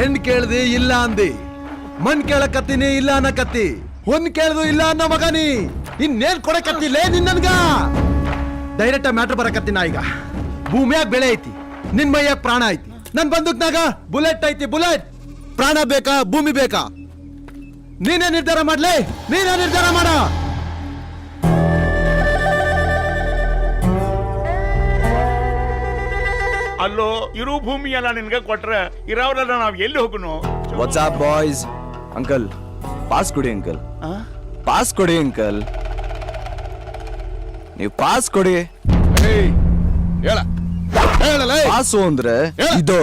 ಹೆಣ್ ಕೇಳ್ದಿ ಇಲ್ಲ ಅಂದಿ, ಮಣ್ ಕೇಳಕತ್ತೀನಿ ಇಲ್ಲ ಅನ್ನಕತ್ತಿ, ಹೊನ್ ಕೇಳ್ದು ಇಲ್ಲ ಅನ್ನೋ ಮಗನಿ, ಇನ್ನೇನ್ ಕೊಡಕತ್ತಿಲ್ಲ ನಿನ್ನನ್ಗ. ಡೈರೆಕ್ಟ್ ಮ್ಯಾಟ್ರ್ ಬರಕತ್ತೀನಿ ಈಗ. ಭೂಮಿಯಾಗ ಬೆಳೆ ಐತಿ, ನಿನ್ ಮೈಯಾಗ ಪ್ರಾಣ ಐತಿ, ನನ್ ಬಂದೂಕ್ನಾಗ ಬುಲೆಟ್ ಐತಿ. ಬುಲೆಟ್ ಪ್ರಾಣ ಬೇಕಾ ಭೂಮಿ ಬೇಕಾ? ನೀನೇ ನಿರ್ಧಾರ ಮಾಡ್ಲಿ, ನೀನೇ ನಿರ್ಧಾರ ಮಾಡ. ಅಲ್ಲೋ ಇರು ಭೂಮಿ ಎಲ್ಲ ನಿನ್ಗೆ ಕೊಟ್ರೆ ಇರೋರೆಲ್ಲ ನಾವ್ ಎಲ್ಲಿ ಹೋಗುನು? WhatsApp boys. ಅಂಕಲ್ ಪಾಸ್ ಕೊಡಿ ಅಂಕಲ್, ಪಾಸ್ ಕೊಡಿ ಅಂಕಲ್, ನೀವು ಪಾಸ್ ಕೊಡಿ. ಹೇಳ ಹೇಳಲ್ಲ ಪಾಸು ಅಂದ್ರೆ ಇದು.